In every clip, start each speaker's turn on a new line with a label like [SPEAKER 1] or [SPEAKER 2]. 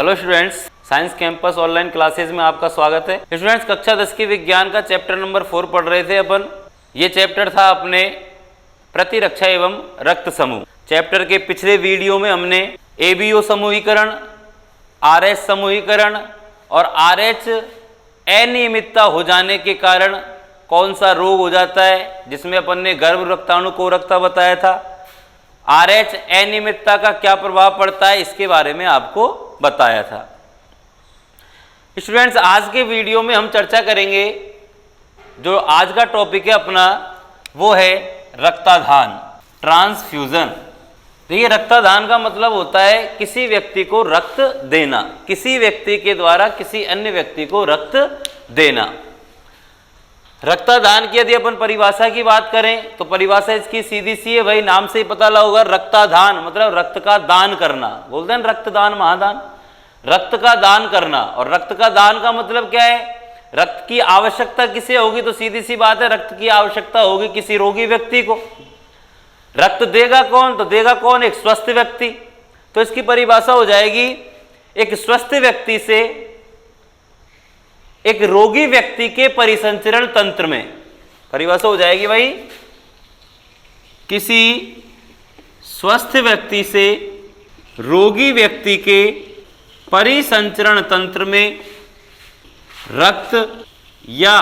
[SPEAKER 1] Hello students, science campus online classes में आपका स्वागत है। स्टूडेंट्स, कक्षा 10 की विज्ञान का चैप्टर नंबर 4 पढ़ रहे थे अपन। ये चैप्टर था अपने प्रतिरक्षा एवं रक्त समूह। चैप्टर के पिछले वीडियो में हमने एबीओ समूहीकरण, आरएच समूहीकरण और आरएच अनियमितता हो जाने के कारण कौन सा रोग हो जाता है, जिसमें अपन ने गर्भ रक्ताणु कोरकता बताया था। आरएच अनियमितता का क्या प्रभाव पड़ता है, इसके बारे में आपको बताया था। स्टूडेंट्स, आज के वीडियो में हम चर्चा करेंगे, जो आज का टॉपिक है अपना वो है रक्ताधान, ट्रांसफ्यूजन। देखिए, रक्तादान का मतलब होता है किसी व्यक्ति को रक्त देना, किसी व्यक्ति के द्वारा किसी अन्य व्यक्ति को रक्त देना। रक्तादान की यदि अपन परिभाषा की बात करें तो परिभाषा इसकी सीधी सी है, भाई नाम से ही पता लगा, रक्तादान मतलब रक्त का दान करना। बोलते हैं रक्तदान महादान, रक्त का दान करना। और रक्त का दान का मतलब क्या है? रक्त की आवश्यकता किसे होगी? तो सीधी सी बात है, रक्त की आवश्यकता होगी किसी रोगी व्यक्ति को। रक्त देगा कौन? तो देगा कौन? एक स्वस्थ व्यक्ति। तो इसकी परिभाषा हो जाएगी, एक स्वस्थ व्यक्ति से एक रोगी व्यक्ति के परिसंचरण तंत्र में, परिभाषा हो जाएगी भाई, किसी स्वस्थ व्यक्ति से रोगी व्यक्ति के परिसंचरण तंत्र में रक्त या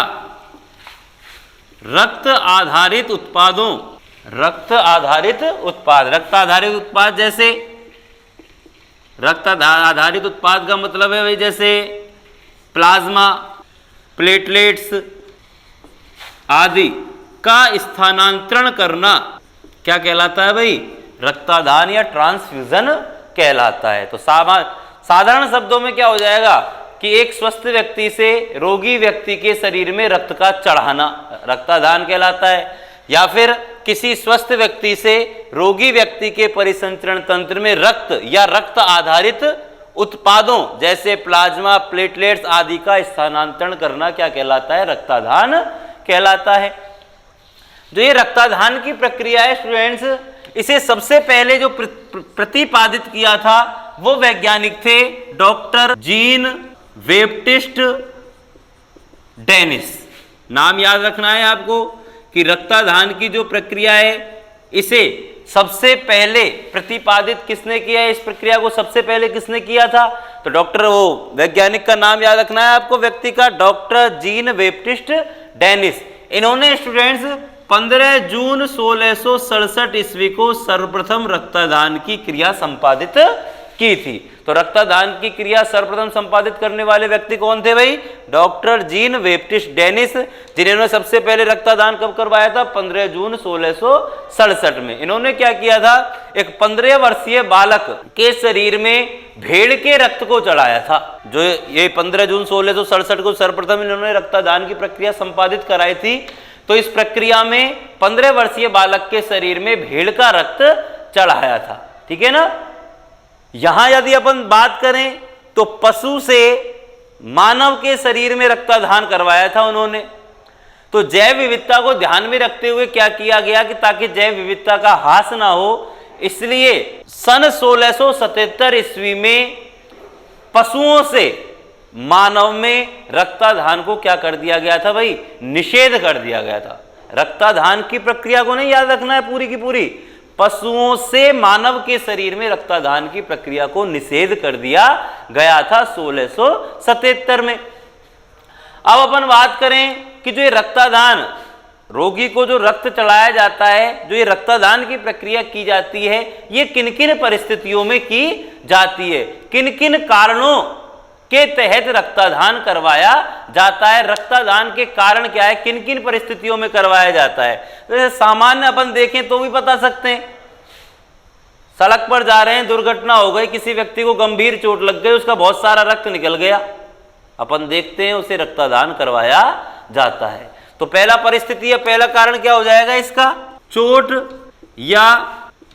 [SPEAKER 1] रक्त आधारित उत्पादों, रक्त आधारित उत्पाद जैसे रक्त आधारित उत्पाद का मतलब है भाई जैसे प्लाज्मा, प्लेटलेट्स आदि का स्थानांतरण करना क्या कहलाता है भाई? रक्तादान या ट्रांसफ्यूजन कहलाता है। तो साधारण शब्दों में क्या हो जाएगा कि एक स्वस्थ व्यक्ति से रोगी व्यक्ति के शरीर में रक्त का चढ़ाना रक्तादान कहलाता है, या फिर किसी स्वस्थ व्यक्ति से रोगी व्यक्ति के परिसंचरण तंत्र में रक्त या रक्त आधारित उत्पादों जैसे प्लाज्मा, प्लेटलेट्स आदि का स्थानांतरण करना क्या कहलाता है? रक्तादान कहलाता है। जो ये रक्तादान की प्रक्रिया है स्टूडेंट्स, इसे सबसे पहले जो प्रतिपादित किया था वो वैज्ञानिक थे डॉक्टर जीन बैप्टिस्ट डेनिस। नाम याद रखना है आपको कि रक्तादान की जो प्रक्रिया है इसे सबसे पहले प्रतिपादित किसने किया है? इस प्रक्रिया को सबसे पहले किसने किया था? तो डॉक्टर, वो वैज्ञानिक का नाम याद रखना है आपको, व्यक्ति का, डॉक्टर जीन बैप्टिस्ट डेनिस। इन्होंने स्टूडेंट्स 15 जून 1667 ईस्वी को सर्वप्रथम रक्तदान की क्रिया संपादित की थी। तो रक्तदान की क्रिया सर्वप्रथम संपादित करने वाले व्यक्ति कौन थे भाई? डॉक्टर जीन बैप्टिस्ट डेनिस, जिन्होंने सबसे पहले रक्तदान कब करवाया था? 15 जून 1667 में। इन्होंने क्या किया था? एक 15 वर्षीय बालक के शरीर में भेड़ के रक्त को चढ़ाया था। जो ये 15 जून 1667 को सर्वप्रथम इन्होंने रक्तदान की प्रक्रिया संपादित कराई थी। तो इस प्रक्रिया में 15 वर्षीय बालक के शरीर में भेड़ का रक्त चढ़ाया था। ठीक है ना? यहां यदि अपन बात करें तो पशु से मानव के शरीर में रक्तदान करवाया था उन्होंने। तो जैव विविधता को ध्यान में रखते हुए क्या किया गया कि ताकि जैव विविधता का ह्रास ना हो, इसलिए सन 1677 ईस्वी में पशुओं से मानव में रक्तदान को क्या कर दिया गया था भाई? निषेध कर दिया गया था। रक्तदान की प्रक्रिया को नहीं याद रखना है पूरी की पूरी, पशुओं से मानव के शरीर में रक्तदान की प्रक्रिया को निषेध कर दिया गया था 1677 में। अब अपन बात करें कि जो ये रक्तदान, रोगी को जो रक्त चढ़ाया जाता है, जो ये रक्तदान की प्रक्रिया की जाती है, ये किन किन परिस्थितियों में की जाती है, किन किन कारणों के तहत रक्तदान करवाया जाता है, रक्तदान के कारण क्या है, किन किन परिस्थितियों में करवाया जाता है। तो सामान्य अपन देखें तो भी बता सकते हैं, सड़क पर जा रहे हैं, दुर्घटना हो गई, किसी व्यक्ति को गंभीर चोट लग गई, उसका बहुत सारा रक्त निकल गया, अपन देखते हैं उसे रक्तदान करवाया जाता है। तो पहला परिस्थिति या पहला कारण क्या हो जाएगा इसका? चोट या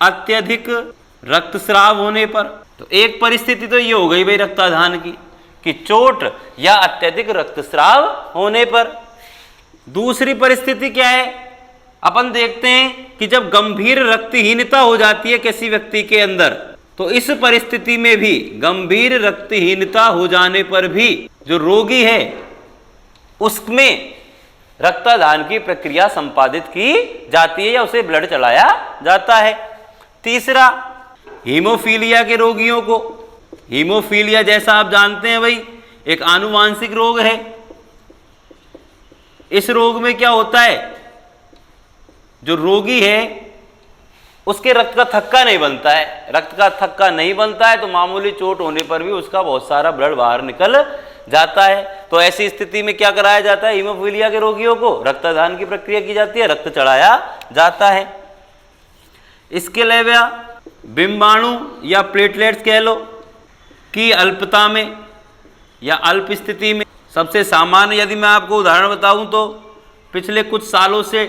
[SPEAKER 1] अत्यधिक रक्तस्राव होने पर। तो एक परिस्थिति तो ये हो गई भाई रक्तदान की कि चोट या अत्यधिक रक्तस्राव होने पर। दूसरी परिस्थिति क्या है? अपन देखते हैं कि जब गंभीर रक्तहीनता हो जाती है किसी व्यक्ति के अंदर, तो इस परिस्थिति में भी गंभीर रक्तहीनता हो जाने पर भी जो रोगी है उसमें रक्तदान की प्रक्रिया संपादित की जाती है या उसे ब्लड चलाया जाता है। तीसरा, हीमोफीलिया के रोगियों को, हीमोफीलिया जैसा आप जानते हैं भाई एक आनुवांशिक रोग है। इस रोग में क्या होता है, जो रोगी है उसके रक्त का थक्का नहीं बनता है, रक्त का थक्का नहीं बनता है तो मामूली चोट होने पर भी उसका बहुत सारा ब्लड बाहर निकल जाता है। तो ऐसी स्थिति में क्या कराया जाता है, हीमोफीलिया के रोगियों को रक्तदान की प्रक्रिया की जाती है, रक्त चढ़ाया जाता है। इसके अलावा बिंबाणु या प्लेटलेट्स कह लो की अल्पता में या अल्प स्थिति में सबसे सामान्य, यदि मैं आपको उदाहरण बताऊं तो पिछले कुछ सालों से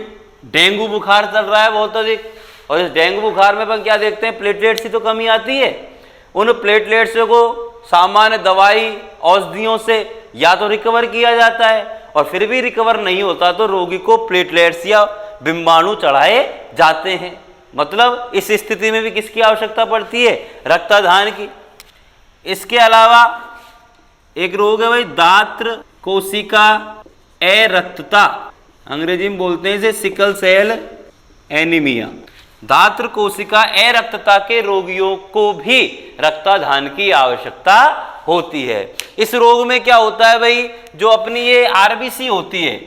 [SPEAKER 1] डेंगू बुखार चल रहा है बहुत अधिक, और इस डेंगू बुखार में अपन क्या देखते हैं, प्लेटलेट्स की तो कमी आती है। उन प्लेटलेट्स को सामान्य दवाई औषधियों से या तो रिकवर किया जाता है, और फिर भी रिकवर नहीं होता तो रोगी को प्लेटलेट्स या बिंबाणु चढ़ाए जाते हैं। मतलब इस स्थिति में भी किसकी आवश्यकता पड़ती है, रक्तदान की। इसके अलावा एक रोग है भाई दात्र कोशिका अरक्तता, अंग्रेजी में बोलते हैं इसे सिकल सेल एनीमिया। दात्र कोशिका अरक्तता के रोगियों को भी रक्तदान की आवश्यकता होती है। इस रोग में क्या होता है भाई, जो अपनी ये आरबीसी होती है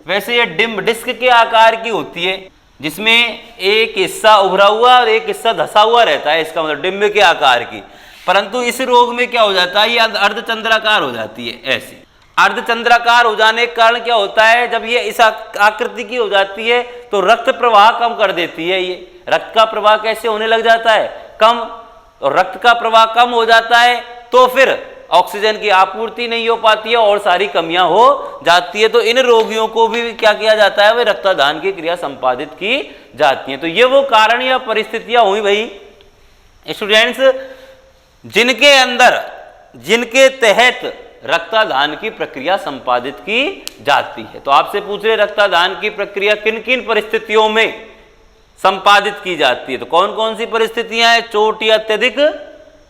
[SPEAKER 1] वैसे ये डिस्क के आकार की होती है, जिसमें एक हिस्सा उभरा हुआ और एक हिस्सा धसा हुआ रहता है, इसका मतलब डिम्ब के आकार की। परंतु इस रोग में क्या हो जाता है, ये अर्धचंद्राकार हो जाती है। ऐसी अर्धचंद्राकार हो जाने के कारण क्या होता है, जब ये इस आकृति की हो जाती है तो रक्त प्रवाह कम कर देती है। ये रक्त का प्रवाह कैसे होने लग जाता है, कम, और रक्त का प्रवाह कम हो जाता है तो फिर ऑक्सीजन की आपूर्ति नहीं हो पाती है और सारी कमियां हो जाती है। तो इन रोगियों को भी क्या किया जाता है, वे रक्तदान की क्रिया संपादित की जाती है। तो ये वो कारण या परिस्थितियां हुई भाई स्टूडेंट्स जिनके अंदर, जिनके तहत रक्तदान की प्रक्रिया संपादित की जाती है। तो आपसे पूछ रहे रक्तदान की प्रक्रिया किन किन परिस्थितियों में संपादित की जाती है, तो कौन कौन सी परिस्थितियां हैं, चोट या अत्यधिक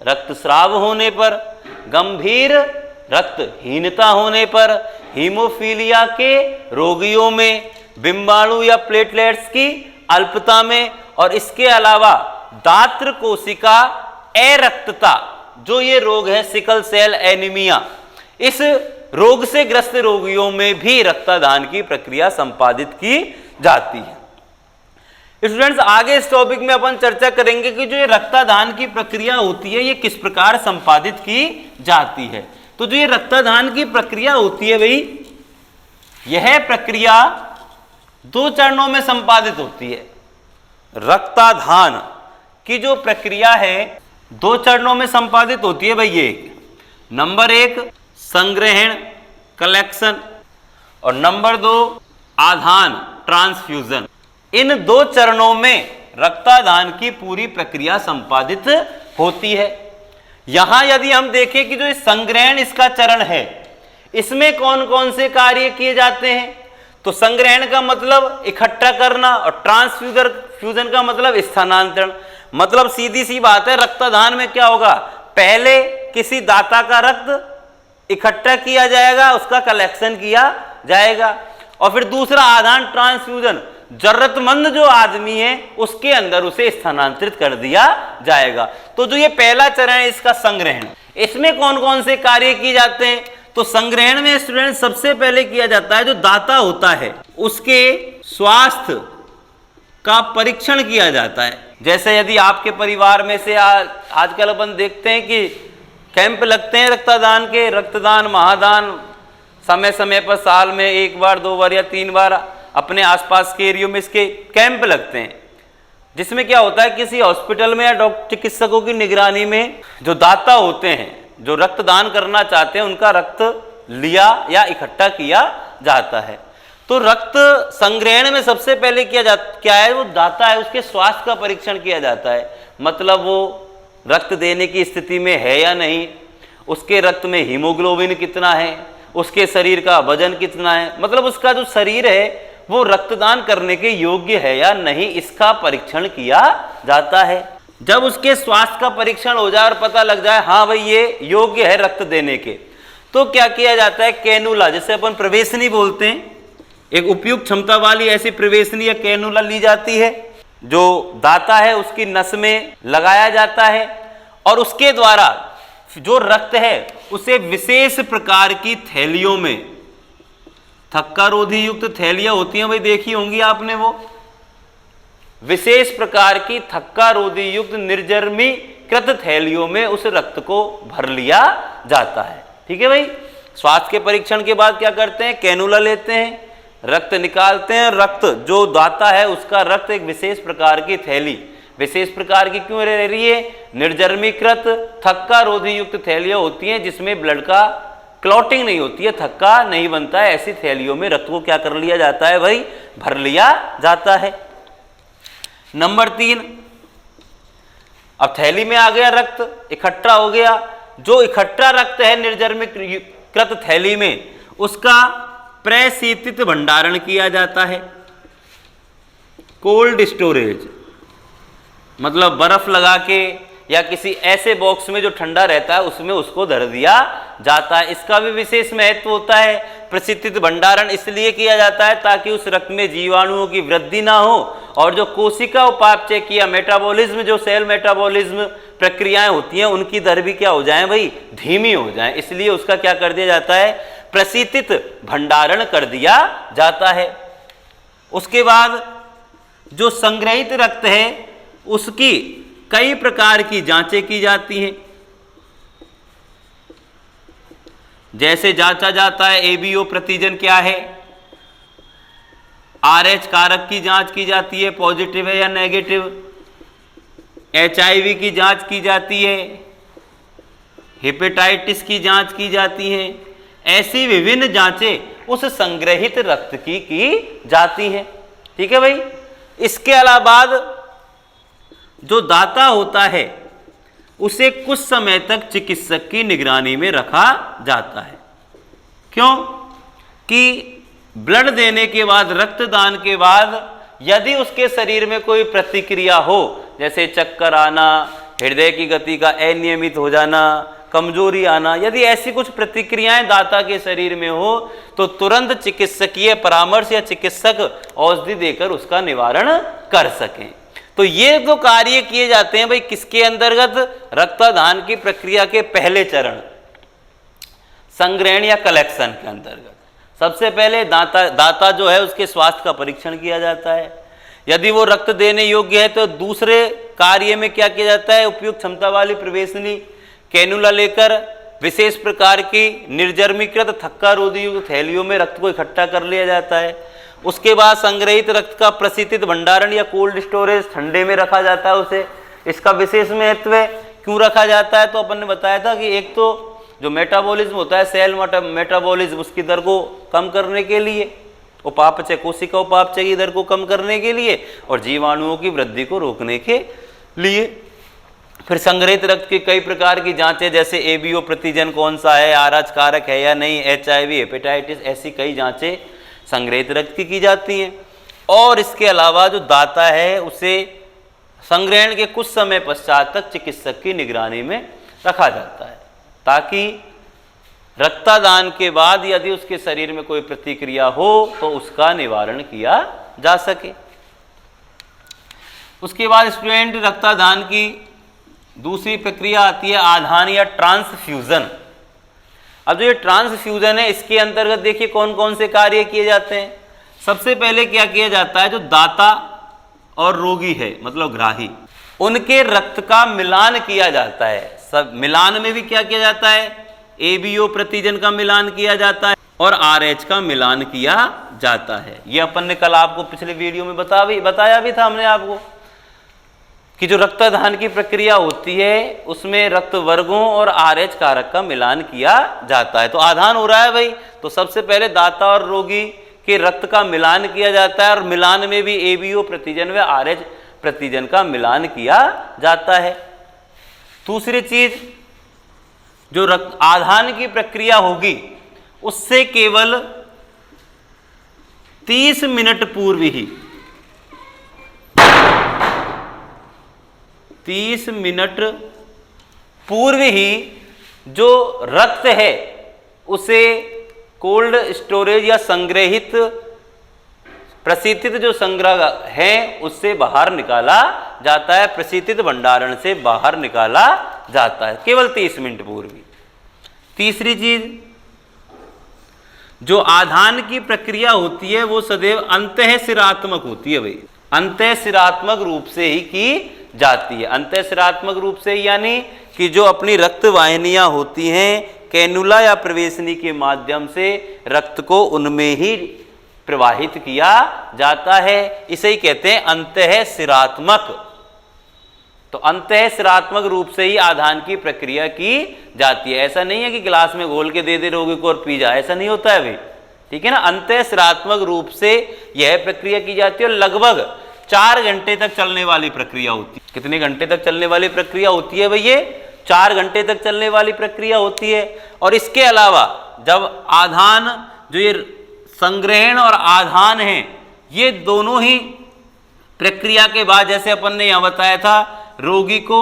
[SPEAKER 1] रक्तस्राव होने पर, गंभीर रक्तहीनता होने पर, हीमोफीलिया के रोगियों में, बिंबाणु या प्लेटलेट्स की अल्पता में, और इसके अलावा दात्र कोशिका अरक्तता जो ये रोग है सिकल सेल एनीमिया, इस रोग से ग्रस्त रोगियों में भी रक्तदान की प्रक्रिया संपादित की जाती है। स्टूडेंट्स आगे इस टॉपिक में अपन चर्चा करेंगे कि जो ये रक्तदान की प्रक्रिया होती है ये किस प्रकार संपादित की जाती है। तो जो ये रक्तदान की प्रक्रिया होती है भाई, यह प्रक्रिया 2 चरणों में संपादित होती है। रक्तदान की जो प्रक्रिया है 2 चरणों में संपादित होती है भाई। ये नंबर 1 संग्रहण कलेक्शन और नंबर 2 आधान ट्रांसफ्यूजन। इन 2 चरणों में रक्तदान की पूरी प्रक्रिया संपादित होती है। यहां यदि हम देखें कि जो संग्रहण इसका चरण है, इसमें कौन कौन से कार्य किए जाते हैं, तो संग्रहण का मतलब इकट्ठा करना और ट्रांसफ्यूजन का मतलब स्थानांतरण। मतलब सीधी सी बात है, रक्तदान में क्या होगा, पहले किसी दाता का रक्त इकट्ठा किया जाएगा, उसका कलेक्शन किया जाएगा, और फिर दूसरा आधान ट्रांसफ्यूजन, जरूरतमंद जो आदमी है उसके अंदर उसे स्थानांतरित कर दिया जाएगा। तो जो ये पहला चरण है इसका संग्रहण, इसमें कौन कौन से कार्य किए जाते हैं, तो संग्रहण में स्टूडेंट सबसे पहले किया जाता है जो दाता होता है उसके स्वास्थ्य का परीक्षण किया जाता है। जैसे यदि आपके परिवार में से आजकल अपन देखते हैं कि कैंप लगते हैं रक्तदान के, रक्तदान महादान समय समय पर साल में 1 बार 2 बार या 3 बार अपने आसपास के एरियो में इसके कैंप लगते हैं, जिसमें क्या होता है किसी हॉस्पिटल में या डॉक्टर चिकित्सकों की निगरानी में जो दाता होते हैं जो रक्तदान करना चाहते हैं उनका रक्त लिया या इकट्ठा किया जाता है। तो रक्त संग्रहण में सबसे पहले क्या है, वो दाता है उसके स्वास्थ्य का परीक्षण किया जाता है। मतलब वो रक्त देने की स्थिति में है या नहीं, उसके रक्त में हीमोग्लोबिन कितना है, उसके शरीर का वजन कितना है, मतलब उसका जो शरीर है वो रक्तदान करने के योग्य है या नहीं, इसका परीक्षण किया जाता है। जब उसके स्वास्थ्य का परीक्षण हो जाए और पता लग जाए हाँ भाई ये योग्य है रक्त देने के, तो क्या किया जाता है, कैनुला, जिसे अपन प्रवेशनी बोलते हैं, एक उपयुक्त क्षमता वाली ऐसी प्रवेशनी या कैनुला ली जाती है, जो दाता है उसकी नस में लगाया जाता है और उसके द्वारा जो रक्त है उसे विशेष प्रकार की थैलियों में, थक्का रोधी युक्त थैलियां होती हैं भाई, देखी होंगी आपने, वो विशेष प्रकार की थक्का रोधी युक्त निर्जर्मीकृत थैलियों में उस रक्त को भर लिया जाता है। ठीक है भाई। स्वास्थ्य के परीक्षण के बाद क्या करते हैं, कैनुला लेते हैं, रक्त निकालते हैं, रक्त जो दाता है उसका रक्त एक विशेष प्रकार की थैली, विशेष प्रकार की क्यों रह रही है, निर्जर्मीकृत थक्का रोधी युक्त थैलियां होती हैं जिसमें ब्लड का क्लॉटिंग नहीं होती है, थक्का नहीं बनता है, ऐसी थैलियों में रक्त को क्या कर लिया जाता है भाई, भर लिया जाता है। नंबर 3, अब थैली में आ गया रक्त, इकट्ठा हो गया, जो इकट्ठा रक्त है निर्जर्मीकृत थैली में उसका प्रशीतित भंडारण किया जाता है, कोल्ड स्टोरेज, मतलब बर्फ लगा के या किसी ऐसे बॉक्स में जो ठंडा रहता है उसमें उसको धर दिया जाता है। इसका भी विशेष महत्व होता है। प्रशीतित भंडारण इसलिए किया जाता है ताकि उस रक्त में जीवाणुओं की वृद्धि ना हो और जो कोशिका उपापचय या मेटाबॉलिज्म, जो सेल मेटाबॉलिज्म प्रक्रियाएं होती हैं उनकी दर भी क्या हो जाए भाई, धीमी हो जाए, इसलिए उसका क्या कर दिया जाता है, प्रशीतित भंडारण कर दिया जाता है। उसके बाद जो संग्रहित रक्त है उसकी कई प्रकार की जांचें की जाती हैं, जैसे जांचा जाता है एबीओ प्रतिजन क्या है, आरएच कारक की जांच की जाती है, पॉजिटिव है या नेगेटिव, एचआईवी की जांच की जाती है, हेपेटाइटिस की जांच की जाती है, ऐसी विभिन्न जांचें उस संग्रहित रक्त की जाती हैं। ठीक है भाई। इसके अलावा जो दाता होता है उसे कुछ समय तक चिकित्सक की निगरानी में रखा जाता है। क्यों कि ब्लड देने के बाद, रक्तदान के बाद यदि उसके शरीर में कोई प्रतिक्रिया हो, जैसे चक्कर आना, हृदय की गति का अनियमित हो जाना, कमजोरी आना, यदि ऐसी कुछ प्रतिक्रियाएं दाता के शरीर में हो तो तुरंत चिकित्सकीय परामर्श या चिकित्सक औषधि देकर उसका निवारण कर सकें। तो ये जो कार्य किए जाते हैं भाई किसके अंतर्गत, रक्तदान की प्रक्रिया के पहले चरण, संग्रहण या कलेक्शन के अंतर्गत। सबसे पहले दाता जो है उसके स्वास्थ्य का परीक्षण किया जाता है, यदि वो रक्त देने योग्य है तो दूसरे कार्य में क्या किया जाता है, उपयुक्त क्षमता वाली प्रवेशनी कैनुला लेकर विशेष प्रकार की निर्जर्मीकृत थक्का रोधी युक्त थैलियों में रक्त को इकट्ठा कर लिया जाता है। उसके बाद संग्रहित रक्त का प्रशीतित भंडारण या कोल्ड स्टोरेज, ठंडे में रखा जाता है उसे। इसका विशेष महत्व है, क्यों रखा जाता है, तो अपन ने बताया था कि एक तो जो मेटाबॉलिज्म होता है, सेल मेटाबॉलिज्म, उसकी दर को कम करने के लिए, उपापचय, कोशिका उपापचय की दर को कम करने के लिए और जीवाणुओं की वृद्धि को रोकने के लिए। फिर संग्रहित रक्त की कई प्रकार की जांचें, जैसे एबीओ प्रतिजन कौन सा है, आरएच कारक है या नहीं, एचआईवी, हेपेटाइटिस, ऐसी कई जांचें संग्रहित रक्त की जाती हैं। और इसके अलावा जो दाता है उसे संग्रहण के कुछ समय पश्चात तक चिकित्सक की निगरानी में रखा जाता है ताकि रक्तदान के बाद यदि उसके शरीर में कोई प्रतिक्रिया हो तो उसका निवारण किया जा सके। उसके बाद स्टूडेंट रक्तदान की दूसरी प्रक्रिया आती है आधान या ट्रांसफ्यूजन। अब जो ये ट्रांसफ्यूजन है इसके अंतर्गत देखिए कौन कौन से कार्य किए जाते हैं। सबसे पहले क्या किया जाता है, जो दाता और रोगी है मतलब ग्राही, उनके रक्त का मिलान किया जाता है। सब मिलान में भी क्या किया जाता है, एबीओ प्रतिजन का मिलान किया जाता है और आरएच का मिलान किया जाता है। ये अपन ने कल आपको पिछले वीडियो में बताया भी था हमने आपको कि जो रक्तदान की प्रक्रिया होती है उसमें रक्त वर्गों और आरएच कारक का मिलान किया जाता है। तो आधान हो रहा है भाई, तो सबसे पहले दाता और रोगी के रक्त का मिलान किया जाता है और मिलान में भी एबीओ प्रतिजन व आरएच प्रतिजन का मिलान किया जाता है। दूसरी चीज, जो रक्त आधान की प्रक्रिया होगी उससे केवल 30 मिनट पूर्व ही 30 मिनट पूर्व ही जो रक्त है उसे कोल्ड स्टोरेज या संग्रहित प्रशीतित जो संग्रह है उससे बाहर निकाला जाता है, प्रशीतित भंडारण से बाहर निकाला जाता है, केवल 30 मिनट पूर्व ही। तीसरी चीज, जो आधान की प्रक्रिया होती है वो सदैव अंतःशिरात्मक होती है भाई, अंतःशिरात्मक रूप से ही की जाती है। अंतःशिरात्मक रूप से यानी कि जो अपनी रक्त वाहिनियां होती हैं कैनुला या प्रवेशनी के माध्यम से रक्त को उनमें ही प्रवाहित किया जाता है, इसे ही कहते हैं अंतःशिरात्मक। तो अंतःशिरात्मक रूप से ही आधान की प्रक्रिया की जाती है। ऐसा नहीं है कि गिलास में घोल के दे दे रोगी को और पी जा, ऐसा नहीं होता है भाई, ठीक है ना। अंतःशिरात्मक रूप से यह प्रक्रिया की जाती है और लगभग 4 घंटे तक चलने वाली प्रक्रिया होती है। कितने घंटे तक चलने वाली प्रक्रिया होती है भाई? ये 4 घंटे तक चलने वाली प्रक्रिया होती है। और इसके अलावा जब आधान, जो ये संग्रहण और आधान है, ये दोनों ही प्रक्रिया के बाद, जैसे अपन ने यहां बताया था, रोगी को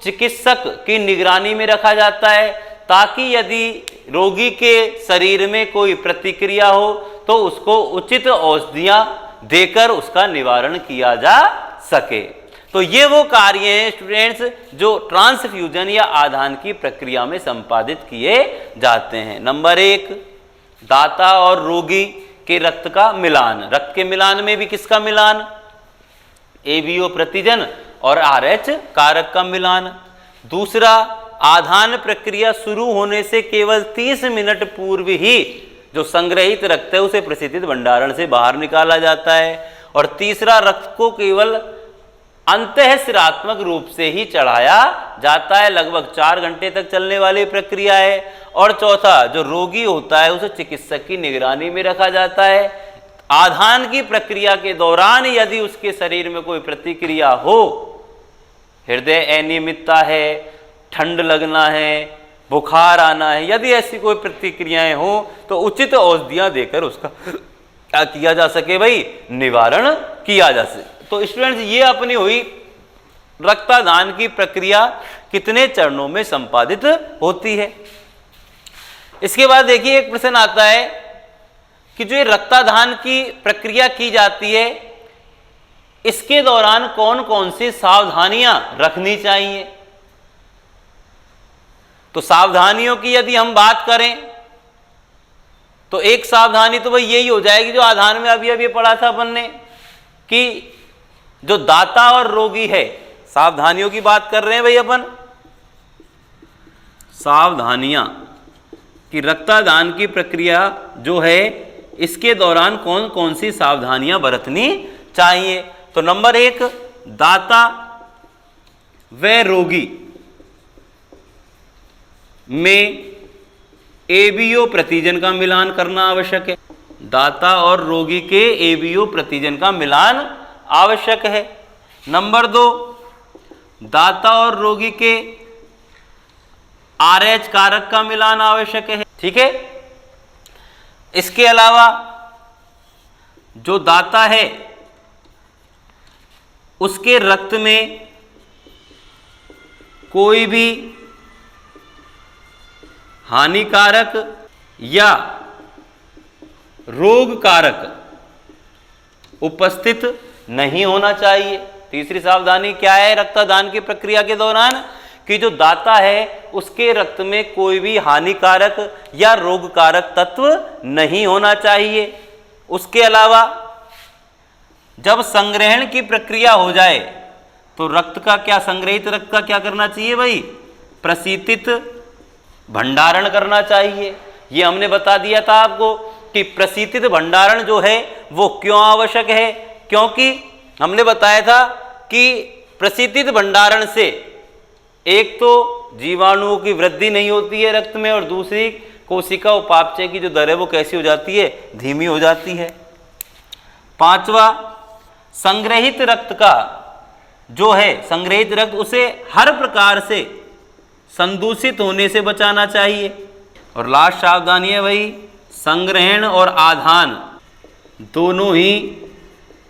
[SPEAKER 1] चिकित्सक की निगरानी में रखा जाता है ताकि यदि रोगी के शरीर में कोई प्रतिक्रिया हो तो उसको उचित औषधियां देकर उसका निवारण किया जा सके। तो ये वो कार्य हैं स्टूडेंट्स जो ट्रांसफ्यूजन या आधान की प्रक्रिया में संपादित किए जाते हैं। नंबर 1, दाता और रोगी के रक्त का मिलान। रक्त के मिलान में भी किसका मिलान? एबीओ प्रतिजन और आरएच कारक का मिलान। दूसरा, आधान प्रक्रिया शुरू होने से केवल 30 मिनट पूर्व ही जो संग्रहित रक्त है उसे प्रशीतित भंडारण से बाहर निकाला जाता है। और तीसरा, रक्त को केवल अंतःशिरात्मक रूप से ही चढ़ाया जाता है, लगभग 4 घंटे तक चलने वाली प्रक्रिया है। और चौथा, जो रोगी होता है उसे चिकित्सक की निगरानी में रखा जाता है। आधान की प्रक्रिया के दौरान यदि उसके शरीर में कोई प्रतिक्रिया हो, हृदय अनियमितता है, ठंड लगना है, बुखार आना है, यदि ऐसी कोई प्रतिक्रियाएं हो तो उचित औषधियां देकर उसका क्या किया जा सके भाई? निवारण किया जा सके। तो स्टूडेंट्स, ये अपनी हुई रक्तदान की प्रक्रिया कितने चरणों में संपादित होती है। इसके बाद देखिए एक प्रश्न आता है कि जो ये रक्तदान की प्रक्रिया की जाती है इसके दौरान कौन कौन सी सावधानियां रखनी चाहिए। तो सावधानियों की यदि हम बात करें तो एक सावधानी तो भाई यही हो जाएगी जो आधान में अभी पढ़ा था अपन ने, कि जो दाता और रोगी है, सावधानियों की बात कर रहे हैं भाई अपन, सावधानियां कि रक्तदान की प्रक्रिया जो है इसके दौरान कौन कौन सी सावधानियां बरतनी चाहिए। तो नंबर 1, दाता व रोगी में एबीओ प्रतिजन का मिलान करना आवश्यक है। दाता और रोगी के एबीओ प्रतिजन का मिलान आवश्यक है। नंबर 2, दाता और रोगी के आरएच कारक का मिलान आवश्यक है, ठीक है। इसके अलावा जो दाता है उसके रक्त में कोई भी हानिकारक या रोग कारक उपस्थित नहीं होना चाहिए। तीसरी सावधानी क्या है रक्तदान की प्रक्रिया के दौरान? कि जो दाता है उसके रक्त में कोई भी हानिकारक या रोग कारक तत्व नहीं होना चाहिए। उसके अलावा जब संग्रहण की प्रक्रिया हो जाए तो रक्त का क्या, संग्रहित रक्त का क्या करना चाहिए भाई? प्रशीतित भंडारण करना चाहिए। ये हमने बता दिया था आपको कि प्रशीतित भंडारण जो है वो क्यों आवश्यक है, क्योंकि हमने बताया था कि प्रशीतित भंडारण से एक तो जीवाणुओं की वृद्धि नहीं होती है रक्त में, और दूसरी कोशिका उपापचय की जो दर है वो कैसी हो जाती है? धीमी हो जाती है। 5वां, संग्रहित रक्त का जो है, संग्रहित रक्त उसे हर प्रकार से संदूषित होने से बचाना चाहिए। और लास्ट सावधानी है भाई, संग्रहण और आधान दोनों ही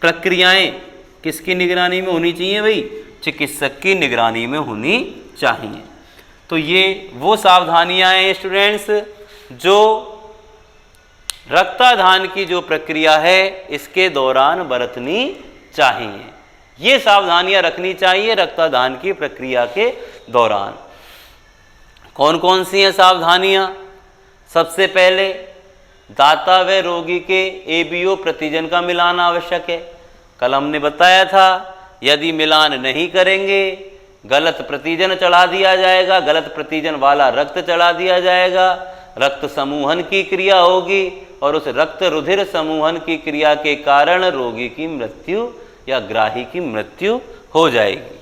[SPEAKER 1] प्रक्रियाएं किसकी निगरानी में होनी चाहिए भाई? चिकित्सक की निगरानी में होनी चाहिए। तो ये वो सावधानियां हैं स्टूडेंट्स जो रक्तदान की जो प्रक्रिया है इसके दौरान बरतनी चाहिए। ये सावधानियां रखनी चाहिए रक्तदान की प्रक्रिया के दौरान। कौन कौन सी हैं सावधानियां? सबसे पहले दाता व रोगी के एबीओ प्रतिजन का मिलान आवश्यक है। कल हमने बताया था यदि मिलान नहीं करेंगे गलत प्रतिजन चढ़ा दिया जाएगा, गलत प्रतिजन वाला रक्त चढ़ा दिया जाएगा, रक्त समूहन की क्रिया होगी और उस रक्त रुधिर समूहन की क्रिया के कारण रोगी की मृत्यु या ग्राही की मृत्यु हो जाएगी।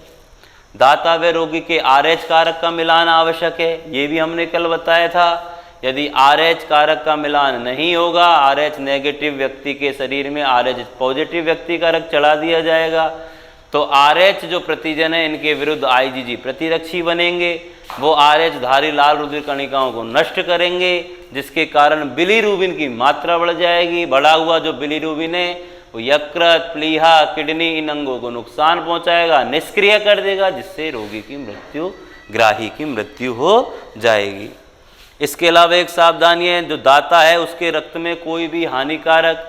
[SPEAKER 1] दाता व रोगी के RH कारक का मिलान आवश्यक है, ये भी हमने कल बताया था। यदि RH कारक का मिलान नहीं होगा, RH नेगेटिव व्यक्ति के शरीर में RH पॉजिटिव व्यक्ति का रक्त चढ़ा दिया जाएगा, तो RH जो प्रतिजन है इनके विरुद्ध IgG प्रतिरक्षी बनेंगे, वो RH धारी लाल रुधिर कणिकाओं को नष्ट करेंगे, जिसके कारण बिलीरुबिन की मात्रा बढ़ जाएगी। बढ़ा हुआ जो बिलीरुबिन है वो यकृत, प्लीहा, किडनी इन अंगों को नुकसान पहुंचाएगा, निष्क्रिय कर देगा, जिससे रोगी की मृत्यु, ग्राही की मृत्यु हो जाएगी। इसके अलावा एक सावधानी है, जो दाता है उसके रक्त में कोई भी हानिकारक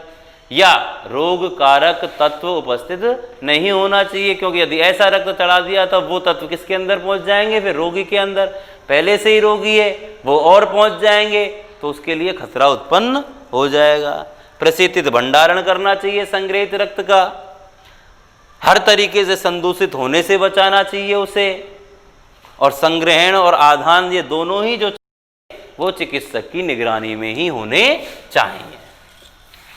[SPEAKER 1] या रोग कारक तत्व उपस्थित नहीं होना चाहिए, क्योंकि यदि ऐसा रक्त चढ़ा दिया तो वो तत्व किसके अंदर पहुंच जाएंगे? फिर रोगी के अंदर। पहले से ही रोगी है वो और पहुंच जाएंगे तो उसके लिए खतरा उत्पन्न हो जाएगा। प्रशीतित भंडारण करना चाहिए संग्रहित रक्त का, हर तरीके से संदूषित होने से बचाना चाहिए उसे, और संग्रहण और आधान ये दोनों ही जो वो चिकित्सक की निगरानी में ही होने चाहिए।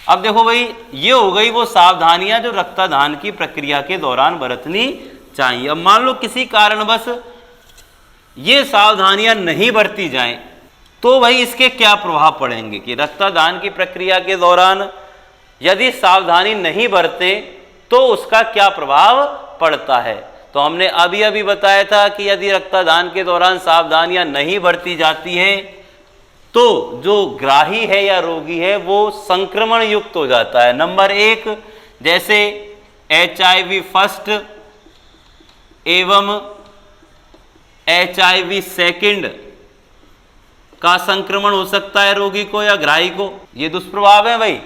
[SPEAKER 1] अब देखो भाई, ये हो गई वो सावधानियां जो रक्तदान की प्रक्रिया के दौरान बरतनी चाहिए। अब मान लो किसी कारणवश ये सावधानियां नहीं बरती जाएं तो भाई इसके क्या प्रभाव पड़ेंगे कि रक्तदान की प्रक्रिया के दौरान यदि सावधानी नहीं बरते तो उसका क्या प्रभाव पड़ता है। तो हमने अभी अभी बताया था कि यदि रक्तदान के दौरान सावधानियां नहीं बरती जाती हैं तो जो ग्राही है या रोगी है वो संक्रमण युक्त हो जाता है। नंबर 1, जैसे HIV फर्स्ट एवं HIV सेकंड का संक्रमण हो सकता है रोगी को या ग्राही को। ये दुष्प्रभाव है भाई,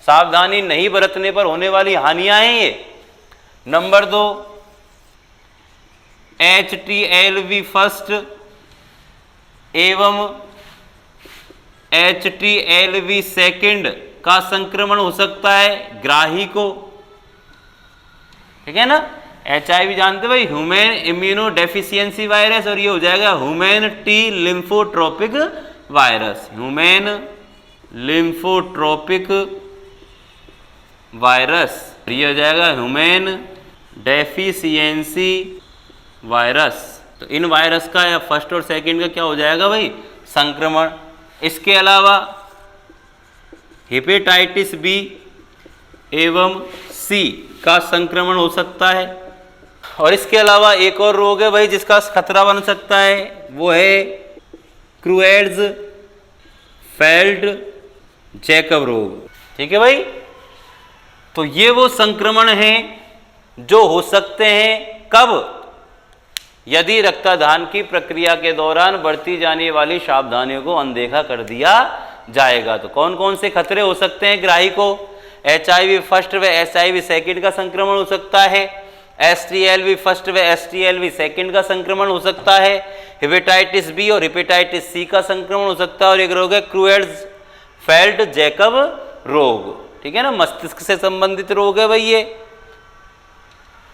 [SPEAKER 1] सावधानी नहीं बरतने पर होने वाली हानियां हैं ये। नंबर 2, HTLV फर्स्ट एवं HTLV सेकंड का संक्रमण हो सकता है ग्राही को, ठीक है ना। HIV जानते भाई ह्यूमन इम्यूनो डेफिशिएंसी वायरस, और ये हो जाएगा human T lymphotropic virus, human lymphotropic virus, ये हो जाएगा ह्यूमन डेफिशिएंसी वायरस। तो इन वायरस का या फर्स्ट और सेकंड का क्या हो जाएगा भाई? संक्रमण। इसके अलावा हेपेटाइटिस B एवं C का संक्रमण हो सकता है। और इसके अलावा एक और रोग है भाई जिसका खतरा बन सकता है, वो है क्रूएड्स फेल्ड जैकब रोग, ठीक है भाई। तो ये वो संक्रमण हैं जो हो सकते हैं कब? यदि रक्तदान की प्रक्रिया के दौरान बरती जाने वाली सावधानियों को अनदेखा कर दिया जाएगा। तो कौन कौन से खतरे हो सकते हैं ग्राही को? HIV फर्स्ट व HIV सेकंड का संक्रमण हो सकता है, HTLV फर्स्ट व HTLV सेकंड का संक्रमण हो सकता है, हेपेटाइटिस B और हेपेटाइटिस C का संक्रमण हो सकता है, और एक रोग है क्रूएड्स फेल्ड जैकब रोग, ठीक है ना। मस्तिष्क से संबंधित रोग है भाई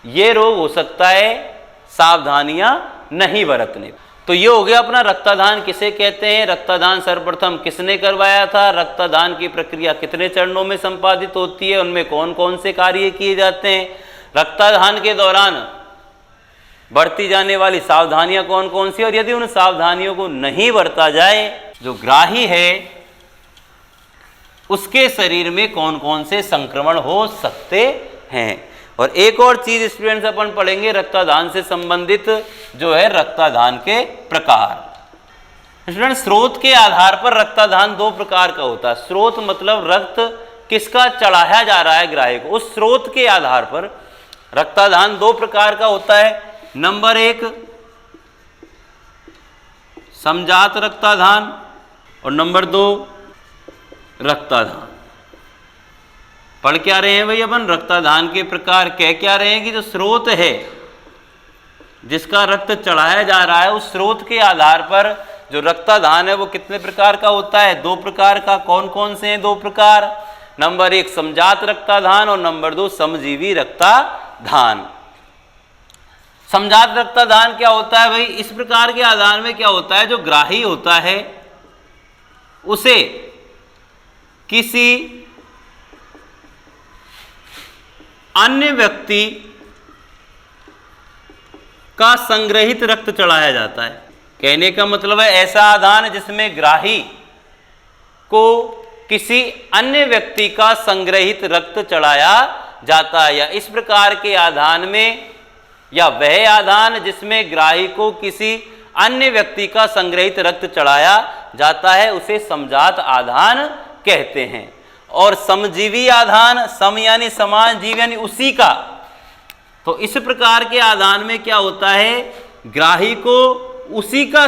[SPEAKER 1] ये रोग हो सकता है सावधानियां नहीं बरतने। तो ये हो गया अपना रक्तदान किसे कहते हैं, रक्तदान सर्वप्रथम किसने करवाया था, रक्तदान की प्रक्रिया कितने चरणों में संपादित होती है, उनमें कौन कौन से कार्य किए जाते हैं, रक्तदान के दौरान बरती जाने वाली सावधानियां कौन कौन सी, और यदि उन सावधानियों को नहीं बरता जाए जो ग्राही है उसके शरीर में कौन कौन से संक्रमण हो सकते हैं। और एक और चीज स्टूडेंट्स अपन पढ़ेंगे रक्तदान से संबंधित, जो है रक्तदान के प्रकार। स्टूडेंट, स्रोत के आधार पर रक्तदान 2 प्रकार का होता है। स्रोत मतलब रक्त किसका चढ़ाया जा रहा है ग्राही को, उस स्रोत के आधार पर रक्तदान 2 प्रकार का होता है। नंबर 1 समजात रक्ताधान और नंबर 2 रक्ताधान। पढ़ क्या रहे हैं भाई अपन? रक्ताधान के प्रकार कह क्या रहे हैं कि जो स्रोत है जिसका रक्त चढ़ाया जा रहा है उस स्रोत के आधार पर जो रक्ताधान है वो कितने प्रकार का होता है? 2 प्रकार का। कौन कौन से हैं 2 प्रकार? नंबर 1 समजात रक्ताधान और नंबर 2 समजीवी रक्ताधान। समजात रक्ताधान क्या होता है भाई? इस प्रकार के आधार में क्या होता है, जो ग्राही होता है उसे किसी अन्य व्यक्ति का संग्रहित रक्त चढ़ाया जाता है। कहने का मतलब है ऐसा आधान जिसमें ग्राही को किसी अन्य व्यक्ति का संग्रहित रक्त चढ़ाया जाता है, या इस प्रकार के आधान में, या वह आधान जिसमें ग्राही को किसी अन्य व्यक्ति का संग्रहित रक्त चढ़ाया जाता है उसे समजात आधान कहते हैं। और समजीवी आधान, सम यानी समान, जीव यानी उसी का, तो इस प्रकार के आधान में क्या होता है, ग्राही को उसी का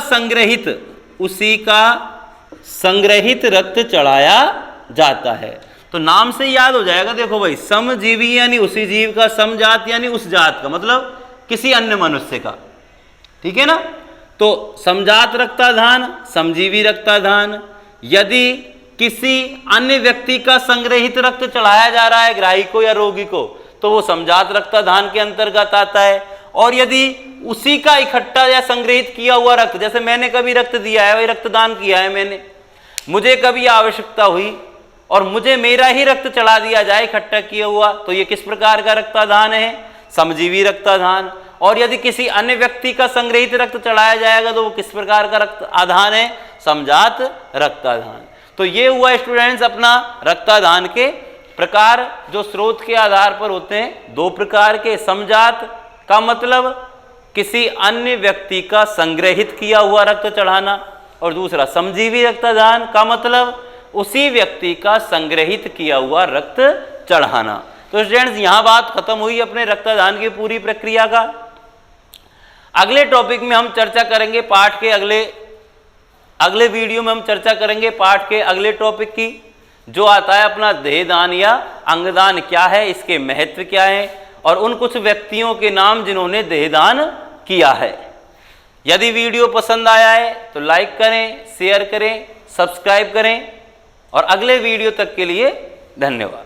[SPEAKER 1] संग्रहित रक्त चढ़ाया जाता है। तो नाम से याद हो जाएगा, देखो भाई, समजीवी यानी उसी जीव का, समजात यानी उस जात का, मतलब किसी अन्य मनुष्य का, ठीक है ना। तो समजात रक्ताधान, समजीवी रक्ताधान, यदि किसी अन्य व्यक्ति का संग्रहित रक्त चढ़ाया जा रहा है ग्राही को या रोगी को, तो वो समजात रक्ताधान के अंतर्गत आता है। और यदि उसी का इकट्ठा या संग्रहित किया हुआ रक्त, जैसे मैंने कभी रक्त दिया है, वही रक्तदान किया है मैंने, मुझे कभी आवश्यकता हुई और मुझे मेरा ही रक्त चढ़ा दिया जाए इकट्ठा किया हुआ, तो ये किस प्रकार का रक्ताधान है? समजीवी रक्ताधान। और यदि किसी अन्य व्यक्ति का संग्रहित रक्त चढ़ाया जाएगा तो वो किस प्रकार का रक्त आधान है? समजात रक्ताधान। तो ये हुआ स्टूडेंट्स अपना रक्ताधान के प्रकार, जो स्रोत के आधार पर होते हैं 2 प्रकार के। समजात का मतलब किसी अन्य व्यक्ति का संग्रहित किया हुआ रक्त चढ़ाना, और दूसरा समजीवी रक्ताधान का मतलब उसी व्यक्ति का संग्रहित किया हुआ रक्त चढ़ाना। तो स्टूडेंट्स यहां बात खत्म हुई अपने रक्तदान की पूरी प्रक्रिया का। अगले टॉपिक में हम चर्चा करेंगे पाठ के अगले वीडियो में हम चर्चा करेंगे पाठ के अगले टॉपिक की, जो आता है अपना देहदान या अंगदान क्या है, इसके महत्व क्या है, और उन कुछ व्यक्तियों के नाम जिन्होंने देहदान किया है। यदि वीडियो पसंद आया है तो लाइक करें, शेयर करें, सब्सक्राइब करें, और अगले वीडियो तक के लिए धन्यवाद।